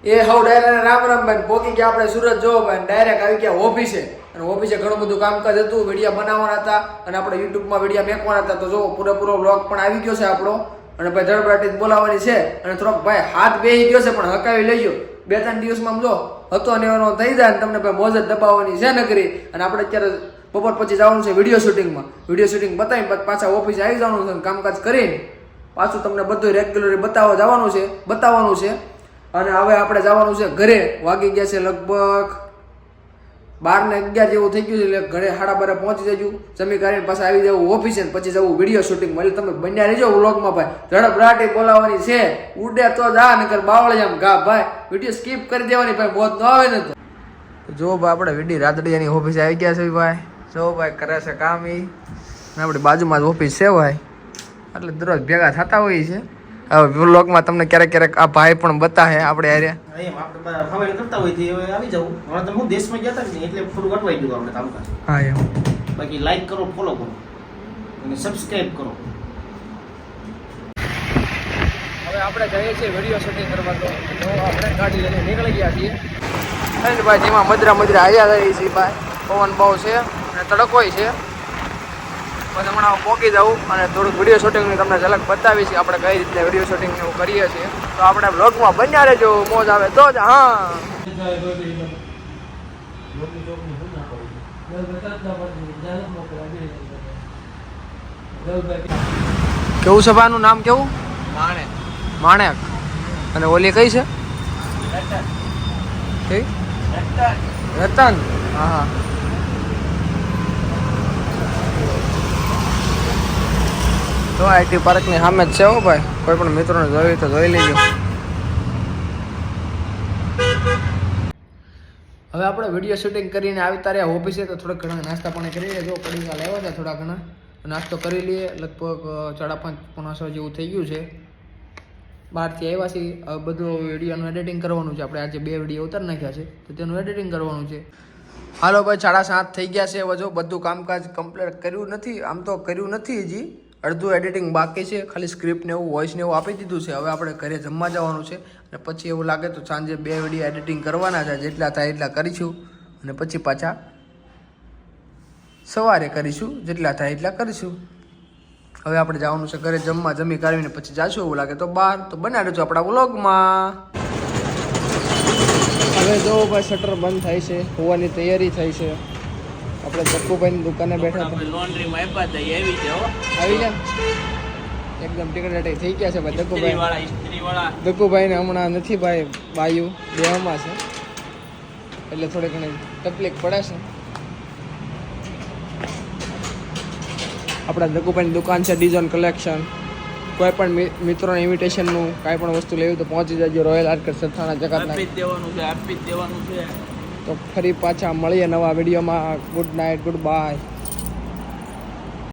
એ હવ ડાયરેક્ટ રામ રામ ભાઈ પોકી ગયા આપણે સુરત જોવો ભાઈ ડાયરેક્ટ આવી ગયા ઓફિસે અને ઓફિસે ઘણું બધું કામકાજ હતું વિડીયો બનાવવાના હતા અને આપણે યુટ્યુબમાં વિડીયો મેકવાના હતા તો જો પૂરેપૂરો વ્લોગ પણ આવી ગયો છે આપણો અને ભાઈ ધડપડાટી બોલાવવાની છે અને થોડોક ભાઈ હાથ બેહી ગયો છે પણ હકાવી લઈ ગયો 2-3 દિવસમાં જો હતો ને એનો થઈ જાય ને તમને ભાઈ મોજ જ દબાવવાની છે નકરી અને આપણે અત્યારે બપોર પછી જવાનું છે વિડીયો શૂટિંગમાં વિડીયો શૂટિંગ બતાવીને પછી પાછા ઓફિસે આવી જવાનું છે કામકાજ કરીને પાછું તમને બધું રેગ્યુલરી બતાવવાનું છે અને હવે આપણે જવાનું છે ઘરે વાગી ગયા છે લગભગ 12:11 જેવું થઈ ગયું છે એટલે ઘરે 12:30 પહોંચી જજો જમી કરીને પાછા આવી જવું ઓફિસે પછી જવું વિડીયો શૂટિંગમાં એટલે તમે બન્યા રહેજો વ્લોગમાં ભાઈ ધડપડાટી બોલાવવાની છે ઉડે તો જા નકર બાવળિયામ ગા ભાઈ વિડીયો સ્કીપ કરી દેવાની ભાઈ મોજ ન આવે ને તો જો ભાઈ આપણે વિડી રાતડિયાની ઓફિસે આવી ગયા છે ભાઈ જો ભાઈ કરે છે કામ ઈ આપણી બાજુમાં જ ઓફિસ છે ભાઈ એટલે દરરોજ ભેગા થતા હોય છે હવે વ્લોગમાં તમને ક્યારેક આ ભાઈ પણ બતાવે આપણે આરે એમ આપણે હવાઈ કરતા હોય થી આવી જાવ હવે તો હું દેશમાં ગયા હતા ને એટલે થોડું અટવાઈ ગયું આપણે કામકાજ હા એમ બાકી લાઈક કરો ફોલો કરો અને સબસ્ક્રાઇબ કરો હવે આપણે જઈએ છીએ વિડીયો શૂટિંગ કરવા તો આપણે ગાડી લઈને નીકળી ગયા છીએ અને ભાઈ જેમાં મદરા આવ્યા રહી છે ભાઈ પવન બહુ છે અને તડકોય છે પછી હમણાં પહોંચી જાઉં અને થોડુંક વિડીયો શૂટિંગની તમને ઝલક બતાવી છે આપણે કઈ રીતે વિડીયો શૂટિંગ એવું કરીએ છીએ તો આપણે બ્લોગમાં બન્યા રહેજો મોજ આવે તો જ હા કેવું છે ભાઈનું નામ કેવું માણેક અને ઓલી કઈ છે કઈ રતન હા હા તો આઈટી પાર્કની સામે જ છે હો ભાઈ કોઈ પણ મિત્રોને જોઈ તો જોઈ લેજો હવે આપણે વિડીયો શૂટિંગ કરીને આવતા રહ્યા ઓફિસે તો થોડાક ઘણા નાસ્તા પાણી કરી લઈએ જો પડીકા લેવા છે થોડા ઘણા નાસ્તો કરી લઈએ લગભગ 4:30-5:30 જેવું થઈ ગયું છે બહારથી આવ્યા છીએ હવે બધું વિડીયોનું એડિટિંગ કરવાનું છે આપણે આજે 2 વિડીયો ઉતારી નાખ્યા છે તો તેનું એડિટિંગ કરવાનું છે હાલો ભાઈ 7:30 થઈ ગયા છે હવે જો બધું કામકાજ કમ્પ્લીટ કર્યું નથી આમ તો કર્યું નથી હજી અડધું એડિટિંગ બાકી છે ખાલી સ્ક્રિપ્ટ ને એવું વોઇસ ને એવું આપી દીધું છે હવે આપણે ઘરે જમવા જવાનું છે અને પછી એવું લાગે તો સાંજે 2 વિડીયો એડિટિંગ કરવાના છે જેટલા થાય એટલા કરીશું અને પછી પાછા સવારે કરીશું જેટલા થાય એટલા કરીશું હવે આપણે જવાનું છે ઘરે જમી કાઢીને પછી જાશું એવું લાગે તો બહાર તો બનાવી દેજો આપણા વ્લોગમાં હવે જો ભાઈ શટર બંધ થાય છે હોવાની તૈયારી થઈ છે આપણે દક્કુભાઈની દુકાને બેઠા હતા લોન્ડ્રીમાં આવી ગયા એકદમ ટિકટ થઈ ગયા છે ભાઈ દક્કુભાઈને હમણાં નથી ભાઈ બાયુ દેવામાં છે એટલે થોડી ઘણી તકલીફ પડે છે આપણા દક્કુભાઈની દુકાન છે ડિઝાઇન કલેક્શન કોઈ પણ મિત્રોને ઇન્વિટેશનનું કાંઈ પણ વસ્તુ લેવું તો પહોંચી જજો રોયલ આર્કેડ સરથાણા જગતના આપી દેવાનું છે તો ફરી પાછા મળીએ નવા વિડીયોમાં ગુડ નાઇટ ગુડ બાય